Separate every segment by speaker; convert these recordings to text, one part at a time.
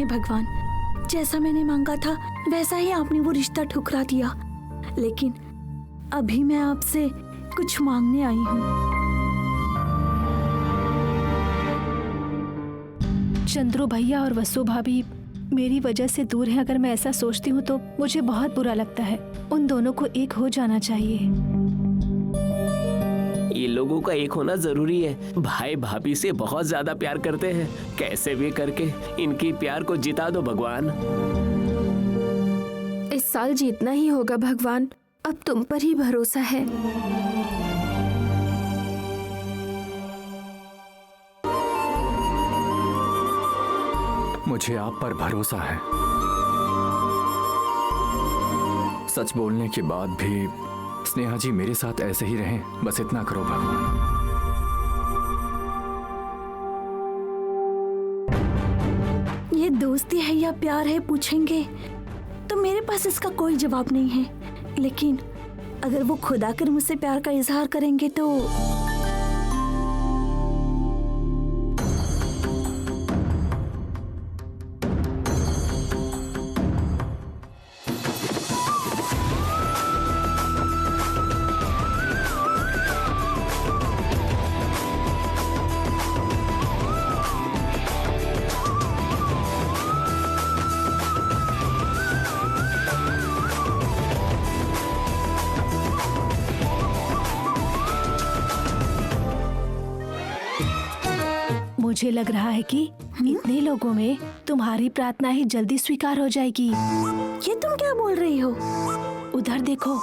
Speaker 1: हे भगवान, जैसा मैंने मांगा था वैसा ही आपने वो रिश्ता ठुकरा दिया। लेकिन अभी मैं आपसे कुछ मांगने आई हूँ।
Speaker 2: चंद्रू भैया और वसु भाभी मेरी वजह से दूर है। अगर मैं ऐसा सोचती हूँ तो मुझे बहुत बुरा लगता है। उन दोनों को एक हो जाना चाहिए।
Speaker 3: ये लोगों का एक होना जरूरी है। भाई भाभी से बहुत ज्यादा प्यार करते हैं। कैसे भी करके इनकी प्यार को जिता दो भगवान।
Speaker 4: इस साल जीतना ही होगा भगवान, अब तुम पर ही भरोसा है।
Speaker 5: मुझे आप पर भरोसा है। सच बोलने के बाद भी स्नेहा जी मेरे साथ ऐसे ही रहें, बस इतना करो भगवान।
Speaker 1: ये दोस्ती है या प्यार है पूछेंगे तो मेरे पास इसका कोई जवाब नहीं है। लेकिन अगर वो खुद आकर मुझसे प्यार का इजहार करेंगे तो
Speaker 2: मुझे लग रहा है कि इतने लोगों में तुम्हारी प्रार्थना ही जल्दी स्वीकार हो जाएगी।
Speaker 1: ये तुम क्या बोल रही हो?
Speaker 2: उधर देखो।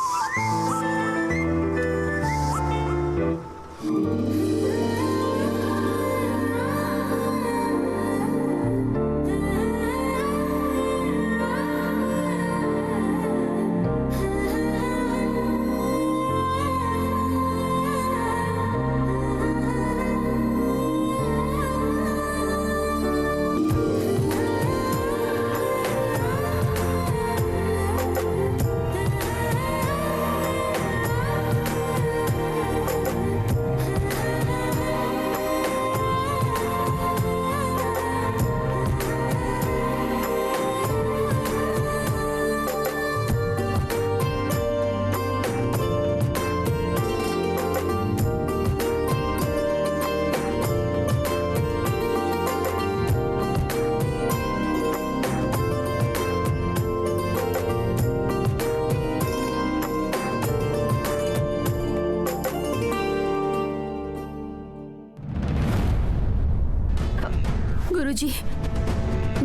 Speaker 4: गुरुजी,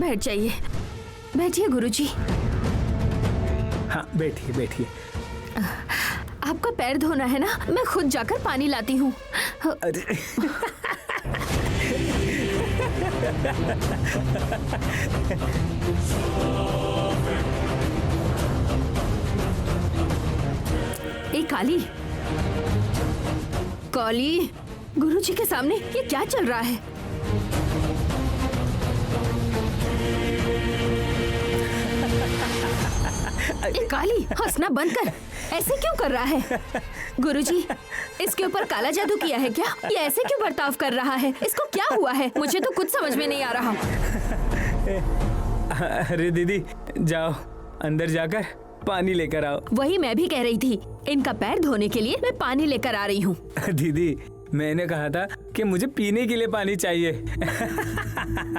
Speaker 4: बैठ जाइए। बैठिए गुरुजी।
Speaker 6: हाँ बैठिए बैठिए।
Speaker 4: आपका पैर धोना है ना, मैं खुद जाकर पानी लाती हूँ।
Speaker 6: अरे
Speaker 4: ए काली, काली, गुरुजी के सामने ये क्या चल रहा है? ए काली, हंसना बंद कर। ऐसे क्यों कर रहा है? गुरुजी, इसके ऊपर काला जादू किया है क्या? ये ऐसे क्यों बर्ताव कर रहा है? इसको क्या हुआ है? मुझे तो कुछ समझ में नहीं आ रहा।
Speaker 6: अरे दीदी, जाओ अंदर जाकर पानी लेकर आओ।
Speaker 4: वही मैं भी कह रही थी। इनका पैर धोने के लिए मैं पानी लेकर आ रही हूँ।
Speaker 6: दीदी, मैंने कहा था कि मुझे पीने के लिए पानी चाहिए।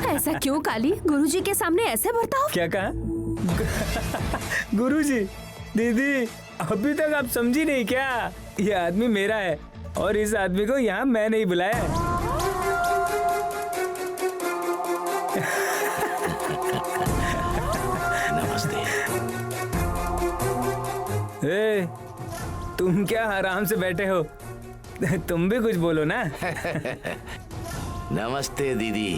Speaker 4: ऐसा क्यों काली? गुरुजी के सामने ऐसे बर्ताव?
Speaker 6: क्या कहा? गुरुजी, दीदी, अभी तक आप समझी नहीं क्या? ये आदमी मेरा है और इस आदमी को यहाँ मैं नहीं बुलाया।
Speaker 3: नमस्ते।
Speaker 6: ए, तुम क्या आराम से बैठे हो? तुम भी कुछ बोलो ना।
Speaker 3: नमस्ते दीदी।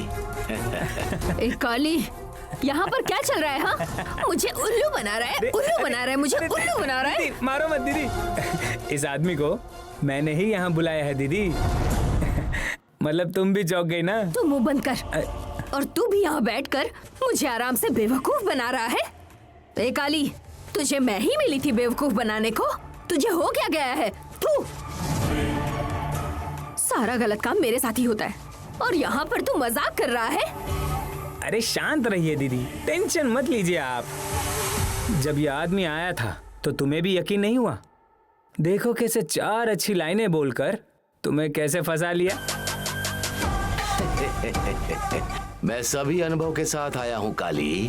Speaker 4: ए काली, यहाँ पर क्या चल रहा है? हाँ, मुझे उल्लू बना रहा है, उल्लू बना रहा है, मुझे उल्लू बना रहा है।
Speaker 6: मारो मत दीदी। इस आदमी को मैंने ही यहाँ बुलाया है दीदी। मतलब तुम भी चौंक गई ना?
Speaker 4: तू मुंह बंद कर। और तू भी यहाँ बैठकर मुझे आराम से बेवकूफ बना रहा है। ए काली, तुझे मैं ही मिली थी बेवकूफ बनाने को? तुझे हो क्या गया है? तू सारा गलत काम मेरे साथ ही होता है और यहाँ पर तू मजाक कर रहा है।
Speaker 6: अरे शांत रहिए दीदी, टेंशन मत लीजिए आप। जब ये आदमी आया था तो तुम्हें भी यकीन नहीं हुआ? देखो कैसे 4 अच्छी लाइनें बोलकर तुम्हें कैसे फंसा लिया।
Speaker 7: मैं सभी अनुभव के साथ आया हूँ काली।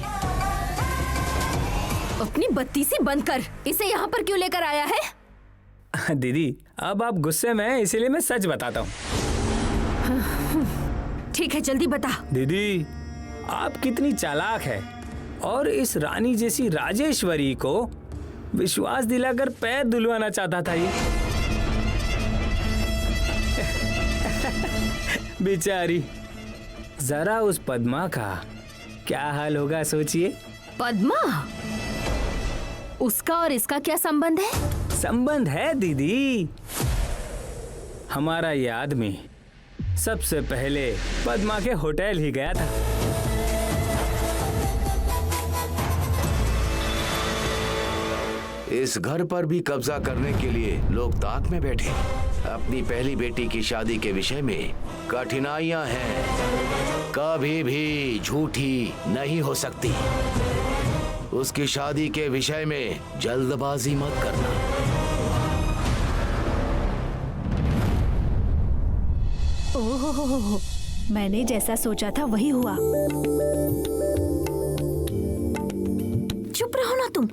Speaker 4: अपनी बत्तीसी बंद कर। इसे यहाँ पर क्यों लेकर आया है?
Speaker 6: दीदी अब आप गुस्से में हैं, इसीलिए मैं सच बताता हूँ।
Speaker 4: ठीक है, जल्दी बता।
Speaker 6: दीदी आप कितनी चालाक है और इस रानी जैसी राजेश्वरी को विश्वास दिलाकर पैर धुलवाना चाहता था ये। बेचारी, जरा उस पद्मा का क्या हाल होगा सोचिए।
Speaker 4: पद्मा? उसका और इसका क्या संबंध है?
Speaker 6: संबंध है दीदी। हमारा ये आदमी सबसे पहले पद्मा के होटल ही गया था।
Speaker 7: इस घर पर भी कब्जा करने के लिए लोग ताक में बैठे। अपनी पहली बेटी की शादी के विषय में कठिनाइयां हैं, कभी भी झूठी नहीं हो सकती। उसकी शादी के विषय में जल्दबाजी मत करना।
Speaker 2: ओह, मैंने जैसा सोचा था वही हुआ।
Speaker 1: चुप रहो ना तुम।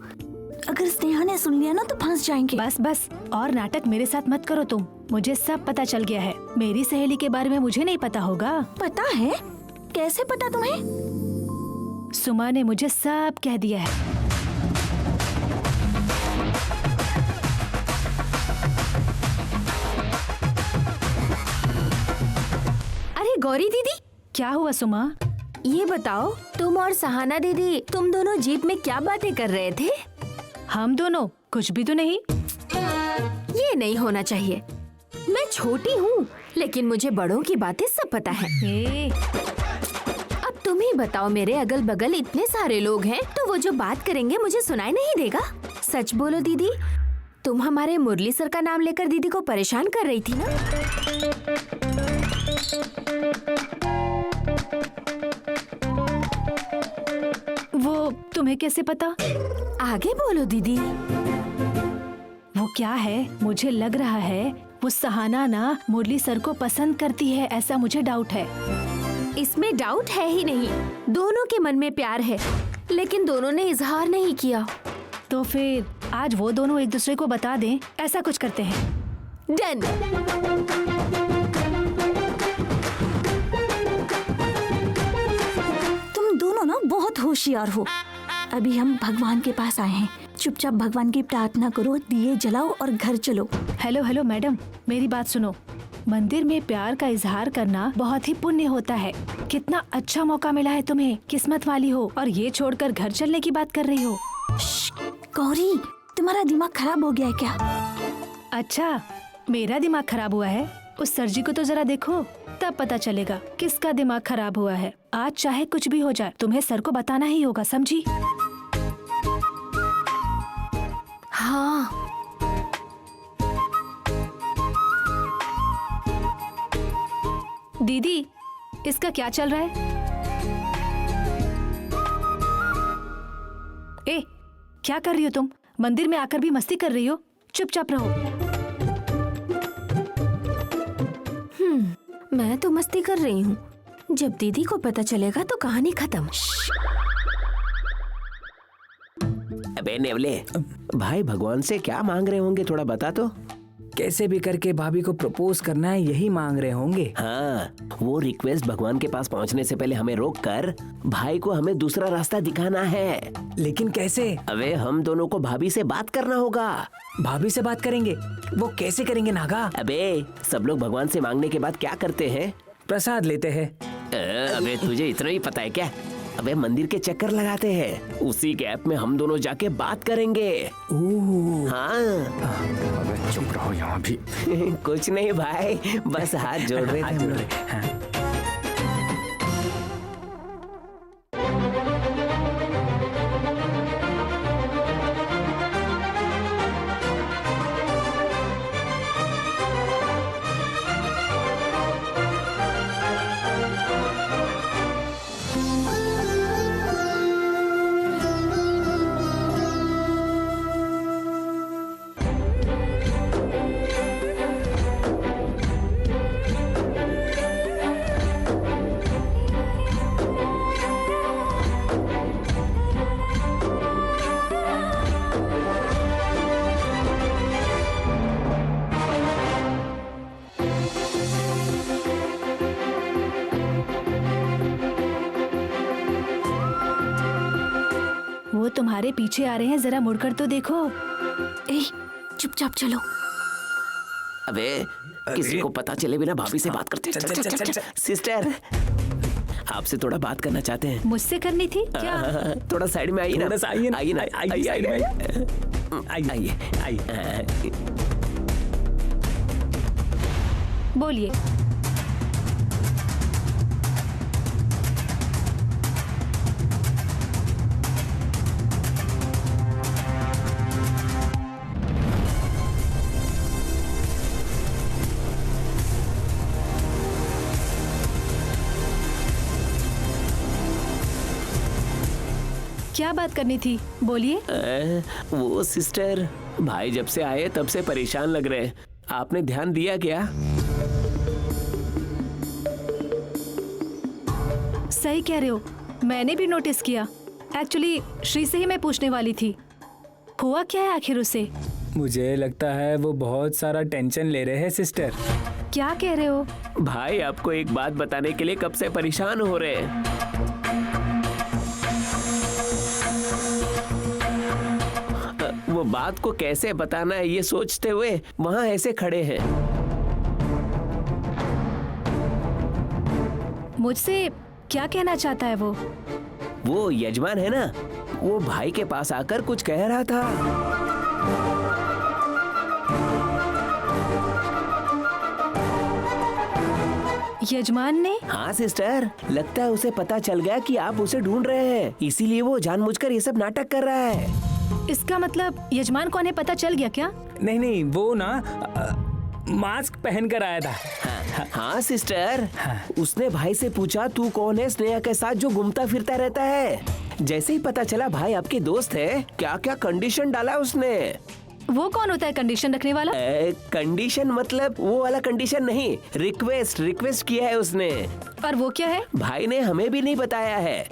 Speaker 1: अगर स्नेहा ने सुन लिया ना तो फंस जाएंगे।
Speaker 2: बस बस, और नाटक मेरे साथ मत करो तुम। मुझे सब पता चल गया है। मेरी सहेली के बारे में मुझे नहीं पता होगा?
Speaker 1: पता है? कैसे पता तुम्हें?
Speaker 2: सुमा ने मुझे सब कह दिया है।
Speaker 4: अरे गौरी दीदी,
Speaker 2: क्या हुआ सुमा?
Speaker 4: ये बताओ, तुम और सहाना दीदी तुम दोनों जीप में क्या बातें कर रहे थे?
Speaker 2: हम दोनों कुछ भी तो नहीं।
Speaker 4: ये नहीं होना चाहिए। मैं छोटी हूँ लेकिन मुझे बड़ों की बातें सब पता है। अब तुम ही बताओ, मेरे अगल बगल इतने सारे लोग हैं तो वो जो बात करेंगे मुझे सुनाई नहीं देगा? सच बोलो दीदी, तुम हमारे मुरली सर का नाम लेकर दीदी को परेशान कर रही थी ना?
Speaker 2: वो तुम्हें कैसे पता?
Speaker 4: आगे बोलो दीदी।
Speaker 2: वो क्या है, मुझे लग रहा है वो सहाना ना मुरली सर को पसंद करती है, ऐसा मुझे डाउट है।
Speaker 4: इसमें डाउट है ही नहीं। दोनों के मन में प्यार है लेकिन दोनों ने इजहार नहीं किया।
Speaker 2: तो फिर आज वो दोनों एक दूसरे को बता दें, ऐसा कुछ करते हैं।
Speaker 4: डन।
Speaker 1: तुम दोनों ना बहुत होशियार हो। अभी हम भगवान के पास आए हैं। चुपचाप भगवान की प्रार्थना करो, दिए जलाओ और घर चलो।
Speaker 2: हेलो हेलो मैडम, मेरी बात सुनो। मंदिर में प्यार का इजहार करना बहुत ही पुण्य होता है। कितना अच्छा मौका मिला है तुम्हें, किस्मत वाली हो। और ये छोड़कर घर चलने की बात कर रही हो।
Speaker 1: गौरी, तुम्हारा दिमाग खराब हो गया है क्या?
Speaker 2: अच्छा, मेरा दिमाग खराब हुआ है? उस सर जी को तो जरा देखो, तब पता चलेगा किसका दिमाग खराब हुआ है। आज चाहे कुछ भी हो जाए, तुम्हें सर को बताना ही होगा, समझी?
Speaker 4: हाँ।
Speaker 2: दीदी, इसका क्या चल रहा है? ए, क्या कर रही हो तुम? मंदिर में आकर भी मस्ती कर रही हो? चुपचाप रहो।
Speaker 4: मैं तो मस्ती कर रही हूँ। जब दीदी को पता चलेगा तो कहानी खत्म।
Speaker 3: अबे नेवले, भाई भगवान से क्या मांग रहे होंगे, थोड़ा बता तो।
Speaker 6: कैसे भी करके भाभी को प्रपोज करना है, यही मांग रहे होंगे।
Speaker 3: हाँ, वो रिक्वेस्ट भगवान के पास पहुंचने से पहले हमें रोक कर भाई को हमें दूसरा रास्ता दिखाना है।
Speaker 6: लेकिन कैसे?
Speaker 3: अबे हम दोनों को भाभी से बात करना होगा।
Speaker 6: भाभी से बात करेंगे? वो कैसे करेंगे नागा?
Speaker 3: अबे सब लोग भगवान से मांगने के बाद क्या करते हैं?
Speaker 6: प्रसाद लेते हैं।
Speaker 3: अबे तुझे इतना ही पता है क्या? अबे मंदिर के चक्कर लगाते हैं। उसी गैप में हम दोनों जाके बात करेंगे। हाँ।
Speaker 5: अबे चुप रहो यहाँ भी।
Speaker 3: कुछ नहीं भाई, बस हाथ जोड़ रहे थे हम लोग।
Speaker 6: हाँ।
Speaker 2: तुम्हारे पीछे आ रहे हैं, जरा मुड़कर तो देखो।
Speaker 1: ए, चुपचाप चलो।
Speaker 3: अबे किसी को पता चले बिना भाभी से बात करते। चल, चल, चल, चल। सिस्टर, आपसे थोड़ा बात करना चाहते हैं।
Speaker 2: मुझसे करनी थी क्या?
Speaker 3: थोड़ा साइड में आइए ना।
Speaker 6: थोड़ा सा आइए ना,
Speaker 3: आइए ना,
Speaker 6: आइए साइड में
Speaker 3: आइए।
Speaker 6: आइए।
Speaker 2: बोलिए। क्या बात करनी थी, बोलिए।
Speaker 3: वो सिस्टर, भाई जब से आए तब से परेशान लग रहे हैं। आपने ध्यान दिया क्या?
Speaker 2: सही कह रहे हो, मैंने भी नोटिस किया। एक्चुअली श्री से ही मैं पूछने वाली थी, हुआ क्या है आखिर उसे?
Speaker 6: मुझे लगता है वो बहुत सारा टेंशन ले रहे हैं सिस्टर।
Speaker 2: क्या कह रहे हो?
Speaker 3: भाई आपको एक बात बताने के लिए कब से परेशान हो रहे हैं। वो बात को कैसे बताना है ये सोचते हुए वहाँ ऐसे खड़े हैं।
Speaker 2: मुझसे क्या कहना चाहता है वो?
Speaker 3: वो यजमान है ना, वो भाई के पास आकर कुछ कह रहा था।
Speaker 2: यजमान ने?
Speaker 3: हाँ सिस्टर, लगता है उसे पता चल गया कि आप उसे ढूंढ रहे हैं, इसीलिए वो जानबूझकर ये सब नाटक कर रहा है।
Speaker 2: इसका मतलब यजमान को उन्हें पता चल गया क्या?
Speaker 6: नहीं, वो ना मास्क पहन कर आया था।
Speaker 3: हाँ सिस्टर, उसने भाई से पूछा तू कौन है स्नेहा के साथ जो घूमता फिरता रहता है। जैसे ही पता चला भाई आपके दोस्त है, क्या क्या कंडीशन डाला उसने।
Speaker 2: वो कौन होता है कंडीशन रखने वाला?
Speaker 3: कंडीशन मतलब वो वाला कंडीशन नहीं, रिक्वेस्ट किया है उसने।
Speaker 2: और वो क्या है?
Speaker 3: भाई ने हमें भी नहीं बताया है।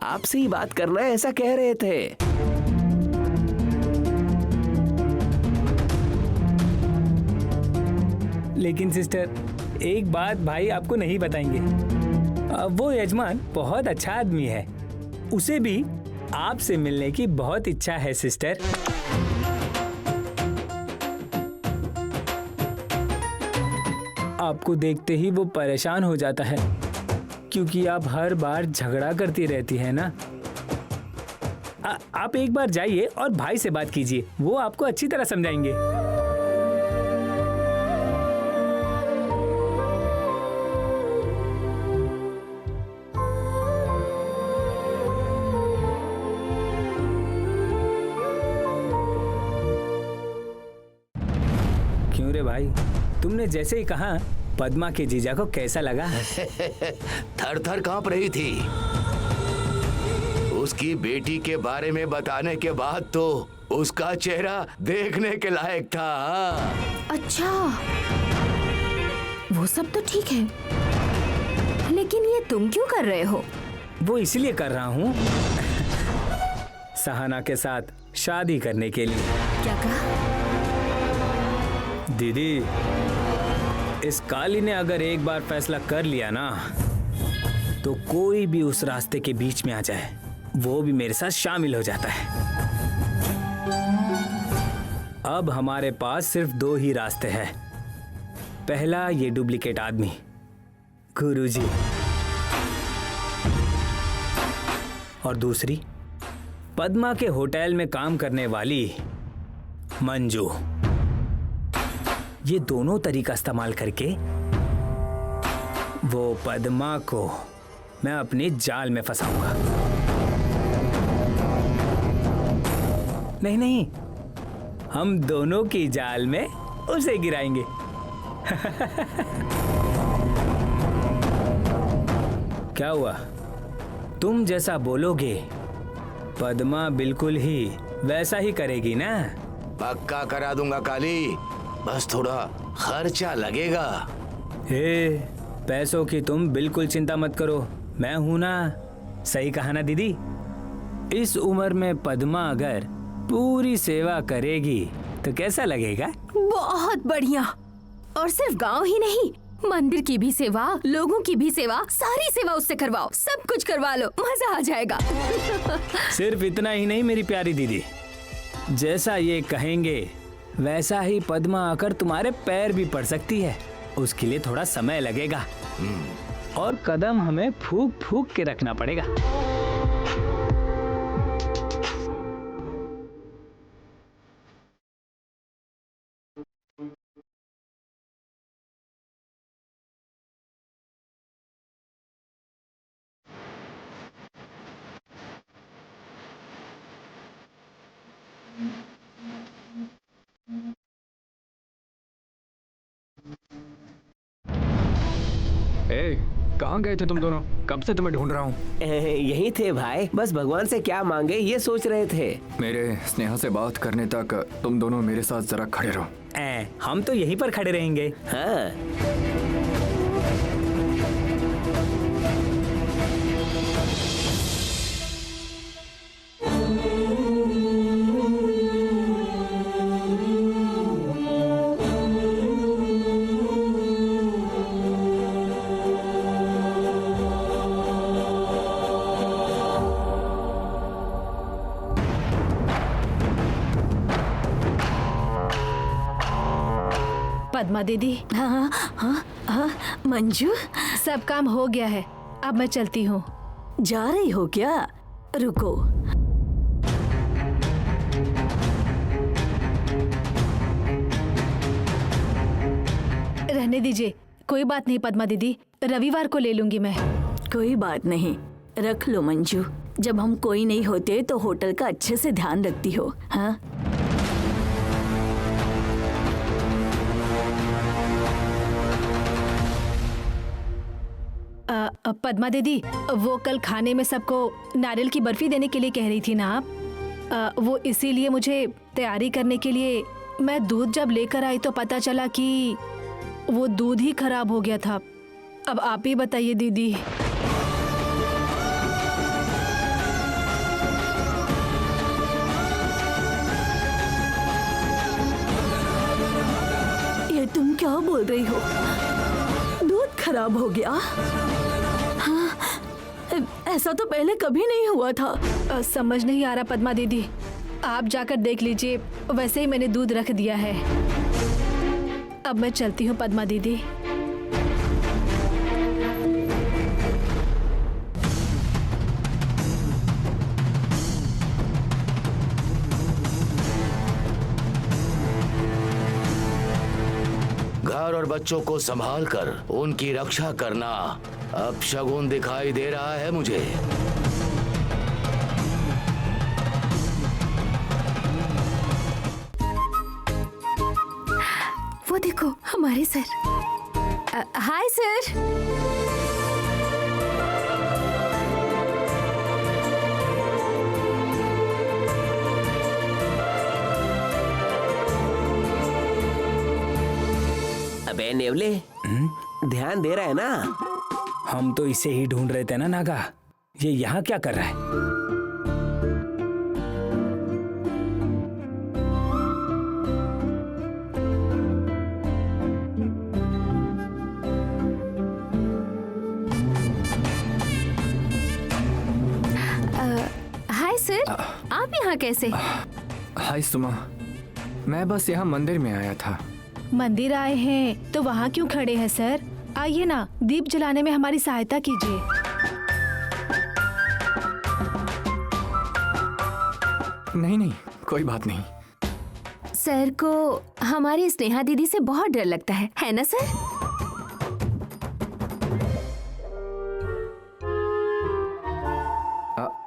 Speaker 3: आपसे ही बात करना है ऐसा कह रहे थे।
Speaker 6: लेकिन सिस्टर एक बात भाई आपको नहीं बताएंगे। वो यजमान बहुत अच्छा आदमी है, उसे भी आपसे मिलने की बहुत इच्छा है सिस्टर। आपको देखते ही वो परेशान हो जाता है, क्योंकि आप हर बार झगड़ा करती रहती है ना। आप एक बार जाइए और भाई से बात कीजिए, वो आपको अच्छी तरह समझाएंगे। क्यों रे भाई, तुमने जैसे ही कहा पद्मा के जीजा को कैसा लगा?
Speaker 7: थर थर कांप रही थी। उसकी बेटी के बारे में बताने के बाद तो उसका चेहरा देखने के लायक था।
Speaker 4: अच्छा, वो सब तो ठीक है, लेकिन ये तुम क्यों कर रहे हो?
Speaker 6: वो इसलिए कर रहा हूँ सहाना के साथ शादी करने के लिए।
Speaker 4: क्या कहा?
Speaker 6: दीदी, इस काली ने अगर एक बार फैसला कर लिया ना, तो कोई भी उस रास्ते के बीच में आ जाए वो भी मेरे साथ शामिल हो जाता है। अब हमारे पास सिर्फ दो ही रास्ते हैं। पहला, ये डुप्लीकेट आदमी गुरुजी, और दूसरी पद्मा के होटल में काम करने वाली मंजू। ये दोनों तरीका इस्तेमाल करके वो पद्मा को मैं अपने जाल में फंसाऊंगा। नहीं, हम दोनों की जाल में उसे गिराएंगे। क्या हुआ? तुम जैसा बोलोगे पद्मा बिल्कुल ही वैसा ही करेगी ना?
Speaker 7: पक्का करा दूंगा काली, बस थोड़ा खर्चा लगेगा।
Speaker 6: पैसों की तुम बिल्कुल चिंता मत करो, मैं हूं ना। सही कहा ना दीदी? इस उम्र में पद्मा अगर पूरी सेवा करेगी तो कैसा लगेगा?
Speaker 4: बहुत बढ़िया। और सिर्फ गांव ही नहीं, मंदिर की भी सेवा, लोगों की भी सेवा, सारी सेवा उससे करवाओ, सब कुछ करवा लो, मजा आ जाएगा।
Speaker 6: सिर्फ इतना ही नहीं मेरी प्यारी दीदी, जैसा ये कहेंगे वैसा ही पद्मा आकर तुम्हारे पैर भी पड़ सकती है। उसके लिए थोड़ा समय लगेगा और कदम हमें फूक फूक के रखना पड़ेगा।
Speaker 5: ए, कहाँ गए थे तुम दोनों? कब से तुम्हें ढूंढ रहा हूँ।
Speaker 3: यही थे भाई, बस भगवान से क्या मांगे ये सोच रहे थे।
Speaker 5: मेरे स्नेहा से बात करने तक तुम दोनों मेरे साथ जरा खड़े रहो।
Speaker 6: हम तो यहीं पर खड़े रहेंगे।
Speaker 3: हाँ।
Speaker 2: पद्मा दीदी,
Speaker 1: हाँ हाँ हाँ मंजू,
Speaker 2: सब काम हो गया है, अब मैं चलती हूँ।
Speaker 1: जा रही हो क्या? रुको।
Speaker 2: रहने दीजिए, कोई बात नहीं पद्मा दीदी, रविवार को ले लूंगी मैं।
Speaker 1: कोई बात नहीं, रख लो मंजू। जब हम कोई नहीं होते तो होटल का अच्छे से ध्यान रखती हो। हाँ
Speaker 2: पद्मा दीदी, वो कल खाने में सबको नारियल की बर्फी देने के लिए कह रही थी ना आप? वो इसीलिए मुझे तैयारी करने के लिए मैं दूध जब लेकर आई तो पता चला कि वो दूध ही खराब हो गया था। अब आप ही बताइए दीदी।
Speaker 1: ये तुम क्या बोल रही हो? दूध खराब हो गया? हाँ, ऐसा तो पहले कभी नहीं हुआ था।
Speaker 2: समझ नहीं आ रहा पद्मा दीदी, आप जाकर देख लीजिए, वैसे ही मैंने दूध रख दिया है। अब मैं चलती हूँ पद्मा दीदी।
Speaker 7: घर और बच्चों को संभाल कर उनकी रक्षा करना अब शगुन दिखाई दे रहा है मुझे।
Speaker 4: वो देखो हमारे सर। Hi sir.
Speaker 3: अबे नेवले, ध्यान दे रहा है ना?
Speaker 6: हम तो इसे ही ढूंढ रहे थे ना नागा, ये यहाँ क्या कर रहा है?
Speaker 4: हाय सर, आप यहाँ कैसे?
Speaker 5: हाय सुमा, मैं बस यहाँ मंदिर में आया था।
Speaker 2: मंदिर आए हैं तो वहाँ क्यों खड़े हैं सर? आइए ना, दीप जलाने में हमारी सहायता कीजिए।
Speaker 5: नहीं नहीं, कोई बात नहीं।
Speaker 4: सर को हमारी स्नेहा दीदी से बहुत डर लगता है ना सर?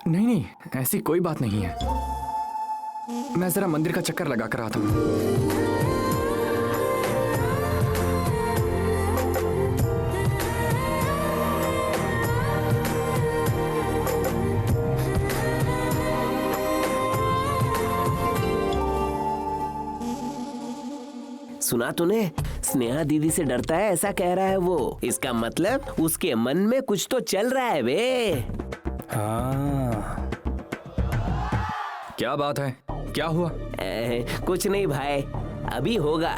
Speaker 5: नहीं नहीं, ऐसी कोई बात नहीं है। मैं जरा मंदिर का चक्कर लगा कर आता हूँ।
Speaker 3: सुना तूने? स्नेहा दीदी से डरता है ऐसा कह रहा है वो। इसका मतलब उसके मन में कुछ तो चल रहा है बे।
Speaker 6: हाँ।
Speaker 5: क्या बात है? क्या हुआ?
Speaker 3: कुछ नहीं भाई, अभी होगा।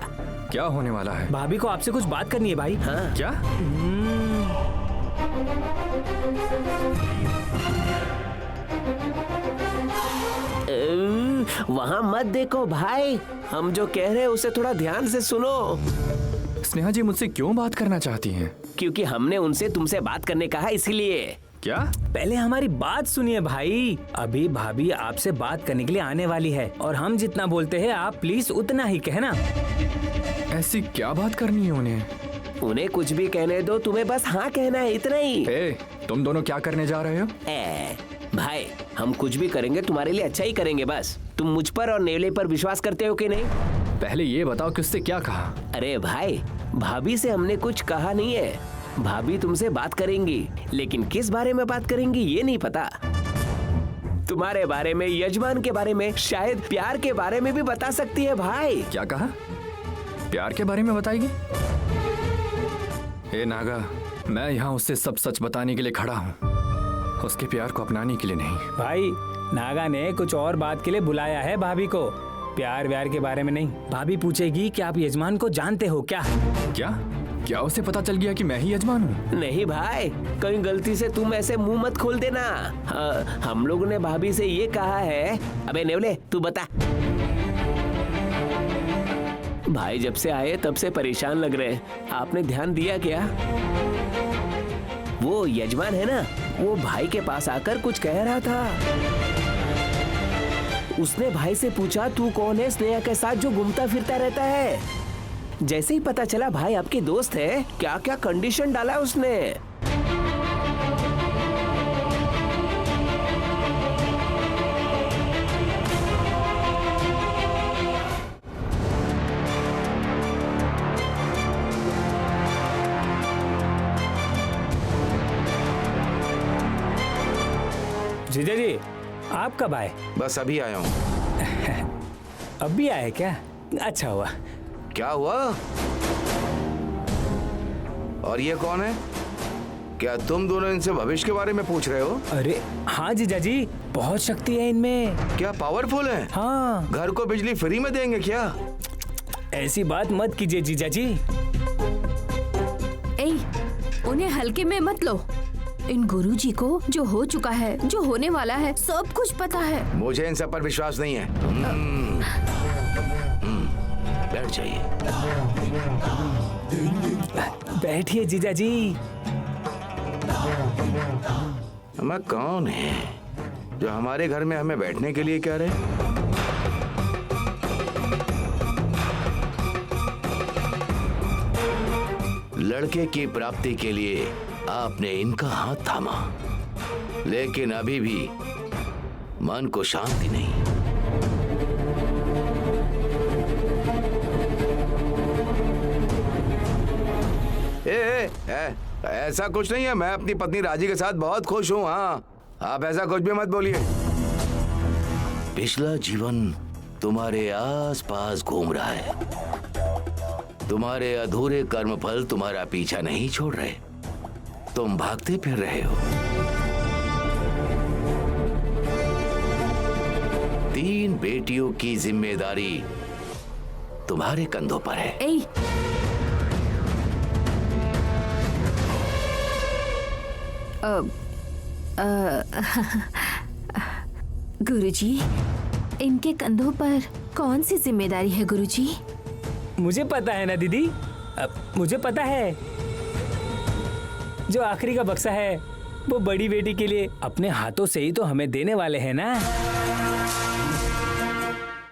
Speaker 5: क्या होने वाला है?
Speaker 6: भाभी को आपसे कुछ बात करनी है भाई।
Speaker 3: हाँ
Speaker 5: क्या?
Speaker 3: वहाँ मत देखो भाई, हम जो कह रहे हैं उसे थोड़ा ध्यान से सुनो।
Speaker 5: स्नेहा जी मुझसे क्यों बात करना चाहती हैं?
Speaker 3: क्योंकि हमने उनसे तुमसे बात करने कहा इसीलिए।
Speaker 5: क्या?
Speaker 6: पहले हमारी बात सुनिए भाई। अभी भाभी आपसे बात करने के लिए आने वाली है और हम जितना बोलते हैं आप प्लीज उतना ही कहना।
Speaker 5: ऐसी क्या बात करनी है उन्हें?
Speaker 3: उन्हें कुछ भी कहने दो, तुम्हें बस हाँ कहना है, इतना ही।
Speaker 5: तुम दोनों क्या करने जा रहे हो?
Speaker 3: भाई हम कुछ भी करेंगे तुम्हारे लिए अच्छा ही करेंगे। बस तुम मुझ पर और नेवले पर विश्वास करते हो कि नहीं?
Speaker 5: पहले ये बताओ कि उससे क्या कहा?
Speaker 3: अरे भाई, भाभी से हमने कुछ कहा नहीं है। भाभी तुमसे बात करेंगी, लेकिन किस बारे में बात करेंगी ये नहीं पता। तुम्हारे बारे में, यजमान के बारे में, शायद प्यार के बारे में भी बता सकती है भाई।
Speaker 5: क्या कहा? प्यार के बारे में बताएगी? नागा, मैं यहाँ उससे सब सच बताने के लिए खड़ा हूँ, उसके प्यार को अपनाने के लिए नहीं।
Speaker 6: भाई नागा ने कुछ और बात के लिए बुलाया है भाभी को, प्यार व्यार के बारे में नहीं। भाभी पूछेगी कि आप यजमान को जानते हो क्या?
Speaker 5: क्या उसे पता चल गया कि मैं ही यजमान हूँ?
Speaker 3: नहीं भाई, कहीं गलती से तुम ऐसे मुंह मत खोल देना। हम लोगों ने भाभी से ये कहा है। अबे नेवले तू बता। भाई जब से आए तब से परेशान लग रहे हैं, आपने ध्यान दिया क्या? वो यजमान है ना, वो भाई के पास आकर कुछ कह रहा था। उसने भाई से पूछा तू कौन है स्नेहा के साथ जो घूमता फिरता रहता है। जैसे ही पता चला भाई आपके दोस्त है, क्या क्या कंडीशन डाला उसने।
Speaker 6: जीजा जी आप कब आए?
Speaker 7: बस अभी आया हूँ।
Speaker 6: अभी आए क्या? अच्छा हुआ।
Speaker 7: क्या हुआ? और ये कौन है? क्या तुम दोनों इनसे भविष्य के बारे में पूछ रहे हो?
Speaker 6: अरे हाँ जीजा जी, बहुत शक्ति है इनमें।
Speaker 7: क्या पावरफुल है?
Speaker 6: हाँ।
Speaker 7: घर को बिजली फ्री में देंगे क्या?
Speaker 6: ऐसी बात मत कीजिए जीजा जी।
Speaker 4: उन्हें हल्के में मत लो। इन गुरुजी को जो हो चुका है, जो होने वाला है, सब कुछ पता है।
Speaker 7: मुझे इन सब पर विश्वास नहीं है। बैठ जाइए।
Speaker 6: बैठिए जीजा जी।
Speaker 7: मैं कौन है जो हमारे घर में हमें बैठने के लिए कह रहे? लड़के की प्राप्ति के लिए आपने इनका हाथ थामा, लेकिन अभी भी मन को शांति नहीं। ऐसा कुछ नहीं है। मैं अपनी पत्नी राजी के साथ बहुत खुश हूँ। हाँ, आप ऐसा कुछ भी मत बोलिए। पिछला जीवन तुम्हारे आसपास घूम रहा है। तुम्हारे अधूरे कर्मफल तुम्हारा पीछा नहीं छोड़ रहे। तुम भागते फिर रहे हो। 3 बेटियों की जिम्मेदारी तुम्हारे कंधों पर है।
Speaker 4: गुरुजी, इनके कंधों पर कौन सी जिम्मेदारी है गुरुजी?
Speaker 6: मुझे पता है ना दीदी, मुझे पता है। जो आखिरी का बक्सा है वो बड़ी बेटी के लिए अपने हाथों से ही तो हमें देने वाले हैं ना।